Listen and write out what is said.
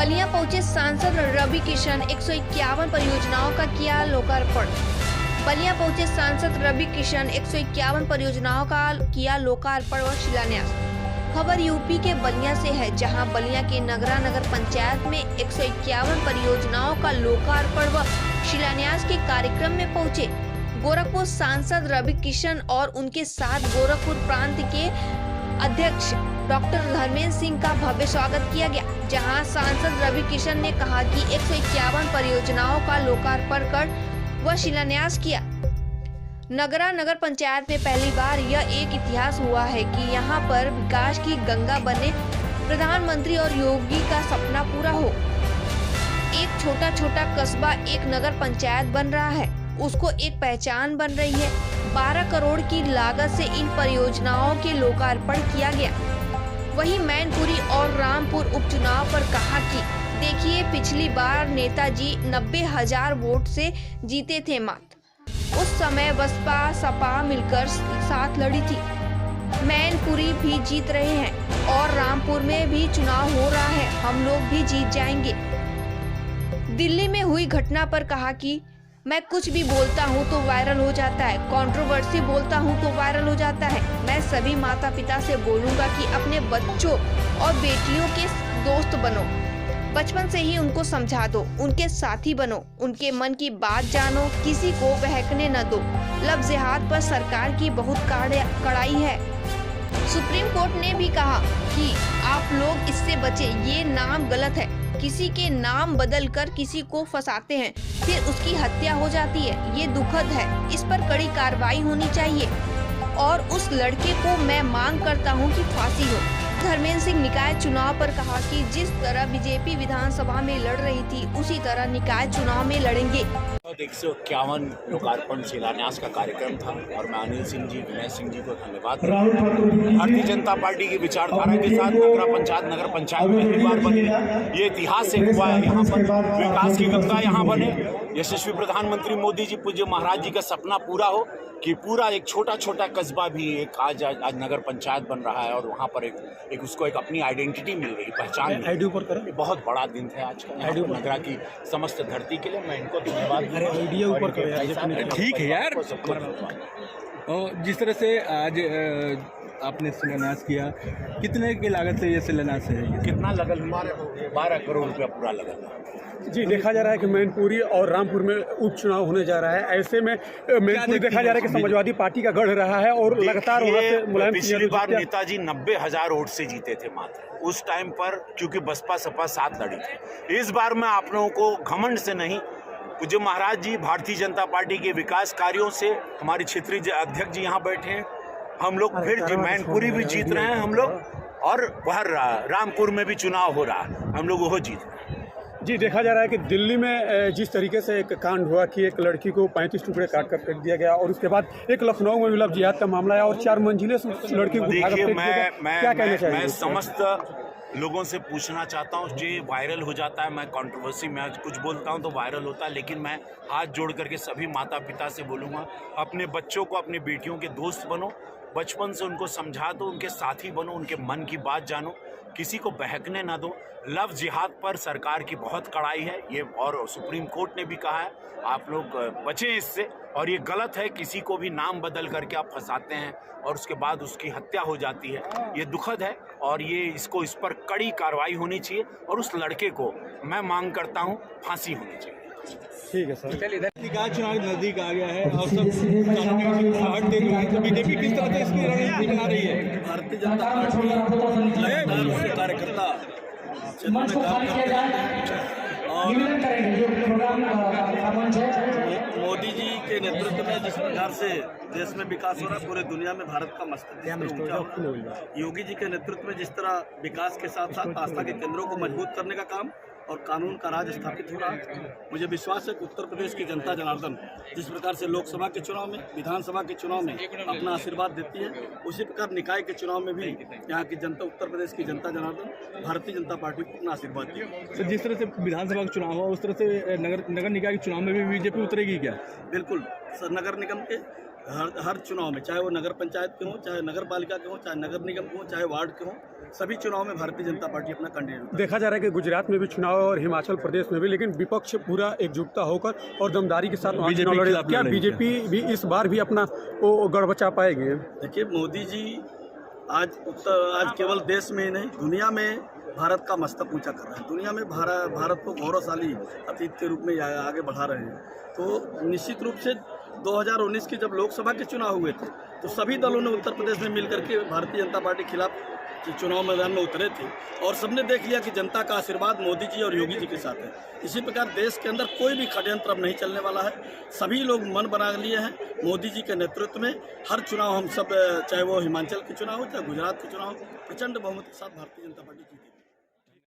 बलिया पहुंचे सांसद रवि किशन, 151 परियोजनाओं का किया लोकार्पण। बलिया पहुंचे सांसद रवि किशन, 151 परियोजनाओं का किया लोकार्पण व शिलान्यास। खबर यूपी के बलिया से है, जहां बलिया के नगरा नगर पंचायत में 151 परियोजनाओं का लोकार्पण व शिलान्यास के कार्यक्रम में पहुंचे गोरखपुर सांसद रवि किशन और उनके साथ गोरखपुर प्रांत के अध्यक्ष डॉक्टर धर्मेंद्र सिंह का भव्य स्वागत किया गया, जहां सांसद रवि किशन ने कहा कि 151 परियोजनाओं का लोकार्पण कर व शिलान्यास किया। नगरा नगर पंचायत में पहली बार यह एक इतिहास हुआ है कि यहां पर विकास की गंगा बने, प्रधानमंत्री और योगी का सपना पूरा हो। एक छोटा छोटा कस्बा एक नगर पंचायत बन रहा है, उसको एक पहचान बन रही है। 12 करोड़ की लागत से इन परियोजनाओं के लोकार्पण किया गया। वहीं मैनपुरी और रामपुर उपचुनाव पर कहा कि देखिए, पिछली बार नेताजी 90,000 वोट से जीते थे मात्र। उस समय बसपा सपा मिलकर साथ लड़ी थी। मैनपुरी भी जीत रहे हैं और रामपुर में भी चुनाव हो रहा है, हम लोग भी जीत जाएंगे। दिल्ली में हुई घटना पर कहा कि मैं कुछ भी बोलता हूँ तो वायरल हो जाता है, कंट्रोवर्सी बोलता हूँ तो वायरल हो जाता है। मैं सभी माता पिता से बोलूँगा कि अपने बच्चों और बेटियों के दोस्त बनो, बचपन से ही उनको समझा दो, उनके साथी बनो, उनके मन की बात जानो, किसी को बहकने न दो। लफ्ज़ जिहाद पर सरकार की बहुत कड़ाई है। सुप्रीम कोर्ट ने भी कहा कि आप लोग इससे बचे, ये नाम गलत है। किसी के नाम बदल कर किसी को फंसाते हैं, फिर उसकी हत्या हो जाती है, ये दुखद है। इस पर कड़ी कार्रवाई होनी चाहिए और उस लड़के को मैं मांग करता हूं कि फांसी हो। धर्मेंद्र सिंह निकाय चुनाव पर कहा कि जिस तरह बीजेपी विधानसभा में लड़ रही थी, उसी तरह निकाय चुनाव में लड़ेंगे। 151 लोकार्पण शिलान्यास का कार्यक्रम था और मैं अनिल सिंह जी, विनय सिंह जी को धन्यवाद करता हूं। भारतीय जनता पार्टी की विचारधारा के साथ नगर पंचायत पहली बार बनी। ये इतिहास एक हुआ है, यहाँ पर विकास की गंगा यहाँ बने। यशस्वी प्रधानमंत्री मोदी जी, पूज्य महाराज जी का सपना पूरा हो कि पूरा एक छोटा छोटा कस्बा भी एक आज नगर पंचायत बन रहा है और वहाँ पर एक उसको एक अपनी आइडेंटिटी मिल रही, पहचान मिल रही। बहुत बड़ा दिन था आज का नगरा की समस्त धरती के लिए। मैं इनको धन्यवाद। ठीक है यार। और जिस तरह से आज आपने शिलान्यास किया, कितने की लागत से ये शिलान्यास है? कितना लगल? 12 करोड़ रुपया पूरा लगल। जी, देखा जा रहा है कि मैनपुरी और रामपुर में उपचुनाव होने जा रहा है। ऐसे में मैनपुरी देखा जा रहा है कि समाजवादी पार्टी का गढ़ रहा है और लगातार वहाँ से मुलायम पिछली बार नेताजी 90,000 वोट से जीते थे मात्र, उस टाइम पर, क्योंकि बसपा सपा साथ लड़ी थी। इस बार मैं आप लोगों को घमंड से नहीं, पूज्य महाराज जी भारतीय जनता पार्टी के विकास कार्यों से, हमारे क्षेत्रीय अध्यक्ष जी यहाँ बैठे हैं, हम लोग फिर मैनपुरी भी जीत रहे हैं हम लोग, और वह रामपुर में भी चुनाव हो रहा है, हम लोग वो जीत रहे हैं। जी, देखा जा रहा है कि दिल्ली में जिस तरीके से एक कांड हुआ कि एक लड़की को 35 टुकड़े काट कर फेंक दिया गया और उसके बाद एक लखनऊ में भी लव जिहाद का मामला आया और 4 मंजिले से उस लड़की को उठाकर फेंक दिया गया। क्या कहना चाहिए? मैं समस्त लोगों से पूछना चाहता हूँ, जो वायरल हो जाता है, मैं कंट्रोवर्सी में कुछ बोलता हूँ तो वायरल होता है, लेकिन मैं हाथ जोड़ करके सभी माता पिता से बोलूँगा, अपने बच्चों को, अपनी बेटियों के दोस्त बनो, बचपन से उनको समझा दो, उनके साथी बनो, उनके मन की बात जानो, किसी को बहकने ना दो। लफ्ज़ जिहाद पर सरकार की बहुत कड़ाई है ये, और सुप्रीम कोर्ट ने भी कहा है आप लोग बचें इससे। और ये गलत है, किसी को भी नाम बदल करके आप फंसाते हैं और उसके बाद उसकी हत्या हो जाती है, ये दुखद है और ये इस पर कड़ी कार्रवाई होनी चाहिए और उस लड़के को मैं मांग करता हूँ फांसी होनी चाहिए। ठीक है सर। चुनाव नजदीक आ गया है और सब बीजेपी किस तरह से इसकी रणनीति बना रही है? भारतीय जनता पार्टी लगातार उसके कार्यकर्ता क्षेत्र में काम करते हैं और मोदी जी के नेतृत्व में जिस प्रकार से देश में विकास हो रहा है, पूरे दुनिया में भारत का मस्तक ऊंचा हो रहा है। योगी जी के नेतृत्व में जिस तरह विकास के साथ साथ आस्था के केंद्रों को मजबूत करने का काम और कानून का राज स्थापित हो रहा है, मुझे विश्वास है कि उत्तर प्रदेश की जनता जनार्दन जिस प्रकार से लोकसभा के चुनाव में, विधानसभा के चुनाव में अपना आशीर्वाद देती है, उसी प्रकार निकाय के चुनाव में भी यहाँ की जनता, उत्तर प्रदेश की जनता जनार्दन भारतीय जनता पार्टी को अपना आशीर्वाद दिया। तो जिस तरह से विधानसभा का चुनाव हुआ, उस तरह से नगर निकाय के चुनाव में भी बीजेपी उतरेगी क्या? बिल्कुल सर, नगर निगम के हर चुनाव में, चाहे वो नगर पंचायत के हों, चाहे नगर पालिका के हों, चाहे नगर निगम के हों, चाहे वार्ड के हों, सभी चुनाव में भारतीय जनता पार्टी अपना कैंडिडेट। देखा जा रहा है कि गुजरात में भी चुनाव और हिमाचल प्रदेश में भी, लेकिन विपक्ष पूरा एकजुटता होकर और दमदारी के साथ वहाँ चुनाव लड़े। क्या बीजेपी भी इस बार भी अपना वो गढ़ बचा पाएगी? देखिए, मोदी जी आज केवल देश में ही नहीं, दुनिया में भारत का मस्तक ऊंचा कर रहे हैं। दुनिया में भारत को गौरवशाली अतीत के रूप में आगे बढ़ा रहे हैं। तो निश्चित रूप से 2019 के जब लोकसभा के चुनाव हुए थे तो सभी दलों ने उत्तर प्रदेश में मिलकर के भारतीय जनता पार्टी के खिलाफ चुनाव मैदान में उतरे थे और सबने देख लिया कि जनता का आशीर्वाद मोदी जी और योगी जी के साथ है। इसी प्रकार देश के अंदर कोई भी षड्यंत्र अब नहीं चलने वाला है। सभी लोग मन बना लिए हैं मोदी जी के नेतृत्व में। हर चुनाव हम सब, चाहे वो हिमाचल के चुनाव हो, चाहे गुजरात के चुनाव, प्रचंड बहुमत के साथ भारतीय जनता पार्टी जीती।